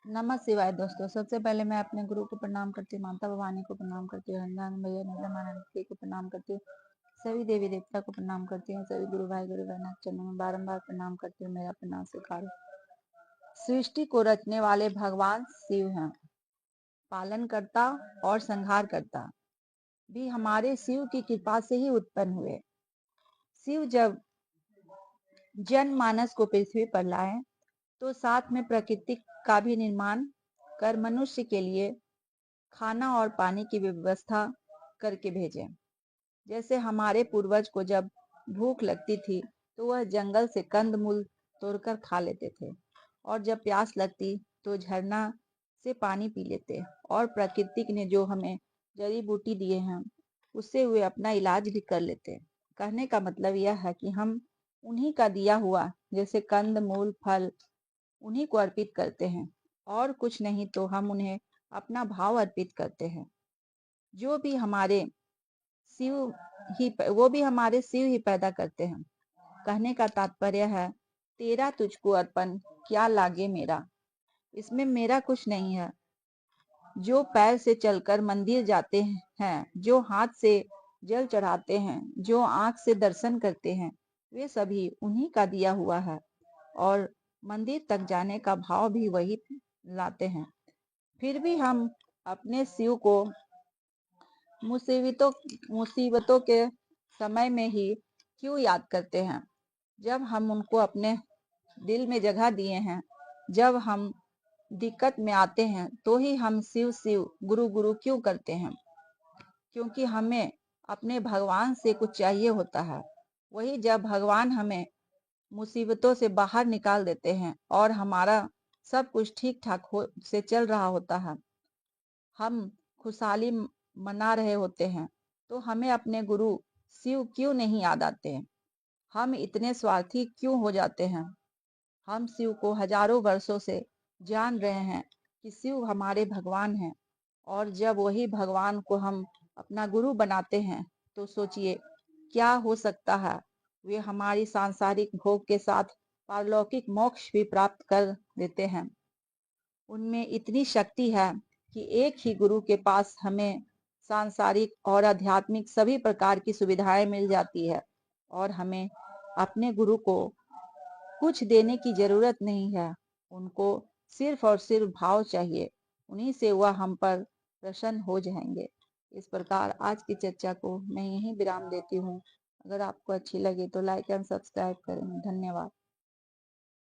नमः शिवाय दोस्तों। सबसे पहले मैं अपने गुरु को प्रणाम करती हूँ, माता भवानी को प्रणाम करती हूँ, रंजन भैया नंदमानंद को प्रणाम करती हूँ, सभी देवी देवता को प्रणाम करती हूँ, सभी गुरु भाई गुरु बहन चरणों में बारंबार प्रणाम करती हूँ। मेरा प्रणाम स्वीकार। सृष्टि को रचने वाले भगवान शिव हैं, पालन करता और संहार करता भी हमारे शिव की कृपा से ही उत्पन्न हुए। शिव जब जनमानस को पृथ्वी पर लाए तो साथ में प्रकृति का भी निर्माण कर मनुष्य के लिए खाना और पानी की व्यवस्था करके भेजे। जैसे हमारे पूर्वज को जब भूख लगती थी तो वह जंगल से कंद मूल तोड़कर खा लेते थे, और जब प्यास लगती तो झरना से पानी पी लेते, और प्रकृति ने जो हमें जड़ी बूटी दिए हैं उससे वे अपना इलाज भी कर लेते। कहने का मतलब यह है कि हम उन्हीं का दिया हुआ जैसे कंद मूल फल उन्हीं को अर्पित करते हैं, और कुछ नहीं तो हम उन्हें अपना भाव अर्पित करते हैं। जो भी हमारे शिव वो भी हमारे शिव ही पैदा करते हैं। कहने का तात्पर्य है, तेरा तुझको अर्पण क्या लागे मेरा। इसमें मेरा कुछ नहीं है। जो पैर से चलकर मंदिर जाते हैं, जो हाथ से जल चढ़ाते हैं, जो आंख से दर्शन करते हैं, वे सभी उन्हीं का दिया हुआ है, और मंदिर तक जाने का भाव भी वही लाते हैं। फिर भी हम अपने शिव को मुसीबतों मुसीबतों के समय में ही क्यों याद करते हैं, जब हम उनको अपने दिल में जगह दिए हैं। जब हम दिक्कत में आते हैं तो ही हम शिव शिव गुरु गुरु क्यों करते हैं, क्योंकि हमें अपने भगवान से कुछ चाहिए होता है। वही जब भगवान हमें मुसीबतों से बाहर निकाल देते हैं और हमारा सब कुछ ठीक ठाक हो से चल रहा होता है, हम खुशहाली मना रहे होते हैं, तो हमें अपने गुरु शिव क्यों नहीं याद आते हैं। हम इतने स्वार्थी क्यों हो जाते हैं। हम शिव को हजारों वर्षों से जान रहे हैं कि शिव हमारे भगवान हैं, और जब वही भगवान को हम अपना गुरु बनाते हैं तो सोचिए क्या हो सकता है। वे हमारी सांसारिक भोग के साथ पारलौकिक मोक्ष भी प्राप्त कर देते हैं। उनमें इतनी शक्ति है कि एक ही गुरु के पास हमें सांसारिक और आध्यात्मिक सभी प्रकार की सुविधाएं मिल जाती है, और हमें अपने गुरु को कुछ देने की जरूरत नहीं है। उनको सिर्फ और सिर्फ भाव चाहिए, उन्हीं से वह हम पर प्रसन्न हो जाएंगे। इस प्रकार आज की चर्चा को मैं यहीं विराम देती हूँ। अगर आपको अच्छी लगे तो लाइक एंड सब्सक्राइब करें। धन्यवाद।